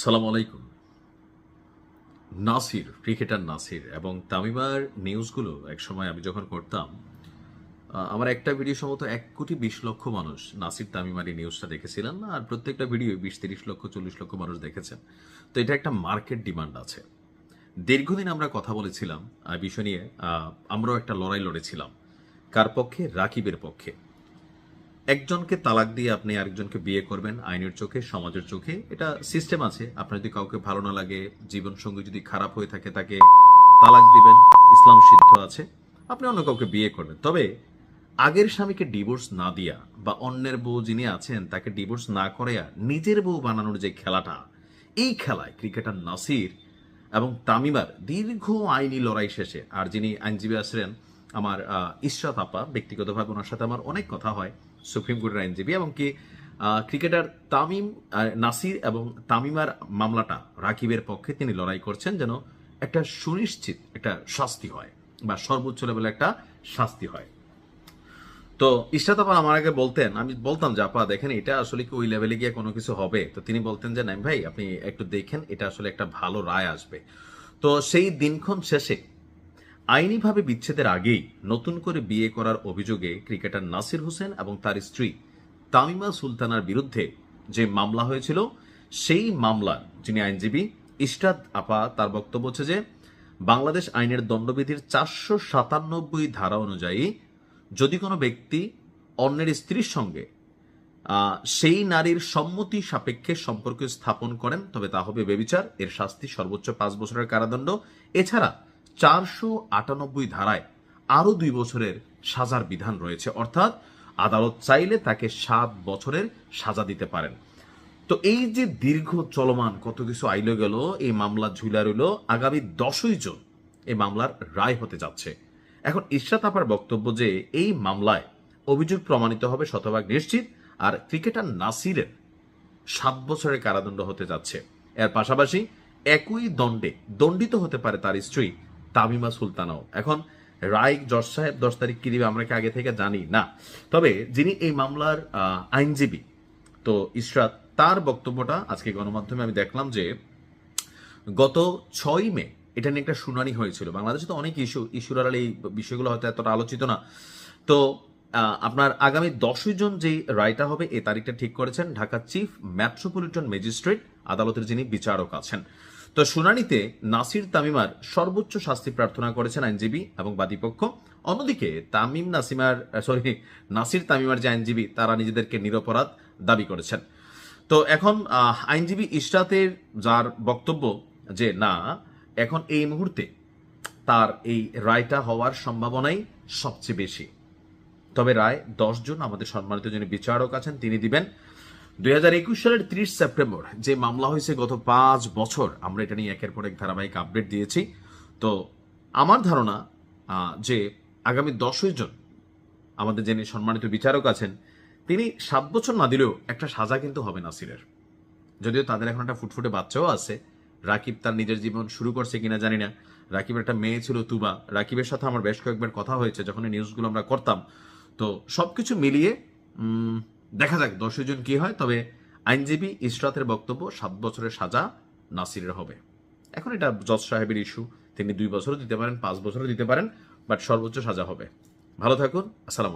সালাম আলাইকুম। নাসির, ক্রিকেটার নাসির এবং তামিমার নিউজগুলো একসময় আমি যখন করতাম, আমার একটা ভিডিও সম্ভবত 1,20,00,000 মানুষ নাসির তামিমার এই নিউজটা দেখেছিলেন, আর প্রত্যেকটা ভিডিও 20-30 লক্ষ 40 লক্ষ মানুষ দেখেছেন। তো এটা একটা মার্কেট ডিমান্ড আছে। দীর্ঘদিন আমরা কথা বলেছিলাম বিষয় নিয়ে। আমরাও একটা লড়াই লড়েছিলাম। কার পক্ষে? রাকিবের পক্ষে। একজনকে তালাক দিয়ে আপনি আরেকজনকে বিয়ে করবেন আইনের চোখে, সমাজের চোখে, এটা সিস্টেম আছে। আপনার যদি কাউকে ভালো না লাগে, জীবন সঙ্গী যদি খারাপ হয়ে থাকে, তাকে তালাক দিবেন, ইসলাম সিদ্ধ আছে। আপনি অন্য কাউকে বিয়ে করবেন, তবে আগের স্বামীকে ডিভোর্স না দিয়া বা অন্যের বউ যিনি আছেন তাকে ডিভোর্স না করাইয়া নিজের বউ বানানোর যে খেলাটা, এই খেলায় ক্রিকেটার নাসির এবং তামিমার দীর্ঘ আইনি লড়াই শেষে, আর যিনি আইনজীবী আসলেন আমার ইশরাত আপা, ব্যক্তিগতভাবে ওনার সাথে আমার অনেক কথা হয়, সুপ্রিম কোর্টের আইনজীবী, এবং কি ক্রিকেটার তামিম নাসির এবং তামিমার মামলাটা রাকিবের পক্ষে তিনি লড়াই করছেন যেন একটা সুনিশ্চিত একটা শাস্তি হয় বা সর্বোচ্চ লেভেলে একটা শাস্তি হয়। তো ইশরাত আপা আমার আগে বলতেন, আমি বলতাম যে আপা দেখেন এটা আসলে কি ওই লেভেলে গিয়ে কোনো কিছু হবে? তো তিনি বলতেন যে নাইম ভাই আপনি একটু দেখেন, এটা আসলে একটা ভালো রায় আসবে। তো সেই দিনক্ষণ শেষে আইনিভাবে বিচ্ছেদের আগেই নতুন করে বিয়ে করার অভিযোগে ক্রিকেটার নাসির হোসেন এবং তার স্ত্রী তামিমা সুলতানার বিরুদ্ধে যে মামলা হয়েছিল, সেই মামলার যিনি আইনজীবী ইশরাত আপা, তার বক্তব্য হচ্ছে যে বাংলাদেশ আইনের দণ্ডবিধির 497 ধারা অনুযায়ী যদি কোনো ব্যক্তি অন্যের স্ত্রীর সঙ্গে সেই নারীর সম্মতি সাপেক্ষে সম্পর্ক স্থাপন করেন তবে তা হবে ব্যভিচার। এর শাস্তি সর্বোচ্চ 5 বছরের কারাদণ্ড। এছাড়া 498 ধারায় আরো 2 বছরের সাজার বিধান রয়েছে, অর্থাৎ আদালত চাইলে তাকে 7 বছরের সাজা দিতে পারেন। তো এই যে দীর্ঘ চলমান কত কিছু আইলো গেল, এই মামলা ঝুলা রইল, আগামী 10ই জুন এই মামলার রায় হতে যাচ্ছে। এখন ইশরাত আপার বক্তব্য যে এই মামলায় অভিযোগ প্রমাণিত হবে শতভাগ নিশ্চিত, আর ক্রিকেটার নাসিরের 7 বছরের কারাদণ্ড হতে যাচ্ছে। এর পাশাপাশি একই দণ্ডে দণ্ডিত হতে পারে তার স্ত্রী তামিমা সুলতানাও। এখন রায় জজ সাহেব 10 তারিখ কি দিবে আমরা কি আগে থেকে জানি না, তবে যিনি এই মামলার আইনজীবী, তো ইশরাত, তার বক্তব্যটা আজকে গণমাধ্যমে আমি দেখলাম যে গত 6 মে এটা নিয়ে একটা শুনানি হয়েছিল। বাংলাদেশে তো অনেক ইস্যুর আর এই বিষয়গুলো হয়তো এতটা আলোচিত না। তো আপনার আগামী 10ই জুন যে রায়টা হবে, এই তারিখটা ঠিক করেছেন ঢাকা চিফ মেট্রোপলিটন ম্যাজিস্ট্রেট আদালতের যিনি বিচারক আছেন। তো শুনানিতে নাসির তামিমার সর্বোচ্চ শাস্তি প্রার্থনা করেছেন আইনজীবী এবং বাদীপক্ষ। অন্যদিকে নাসির তামিমার যে আইনজীবী, তারা নিজেদেরকে নিরপরাধ দাবি করেছেন। তো এখন আইনজীবী ইশরাতের যার বক্তব্য যে না, এখন এই মুহূর্তে তার এই রায়টা হওয়ার সম্ভাবনাই সবচেয়ে বেশি। তবে রায় 10 জুন আমাদের সম্মানিত যিনি বিচারক আছেন তিনি দিবেন। 2021 সালের 30 সেপ্টেম্বর যে মামলা হয়েছে, গত 5 বছর আমরা এটা নিয়ে একের পর এক ধারাবাহিক আপডেট দিয়েছি। তো আমার ধারণা যে আগামী 10ই জুন আমাদের যিনি সম্মানিত বিচারক আছেন তিনি 7 বছর না দিলেও একটা সাজা কিন্তু হবে নাসিরের। যদিও তাদের এখন একটা ফুটফুটে বাচ্চাও আছে। রাকিব তার নিজের জীবন শুরু করছে কিনা জানি না। রাকিবের একটা মেয়ে ছিল তুবা, রাকিবের সাথে আমার বেশ কয়েকবার কথা হয়েছে যখন এই নিউজগুলো আমরা করতাম। তো সবকিছু মিলিয়ে দেখা যাক 10ই জুন কি হয়। তবে আইনজীবী ইশরাতের বক্তব্য 7 বছরের সাজা নাসিরের হবে। এখন এটা জজ সাহেবের ইস্যু, তিনি 2 বছরও দিতে পারেন, 5 বছরও দিতে পারেন, বাট সর্বোচ্চ সাজা হবে। ভালো থাকুন, আসসালাম।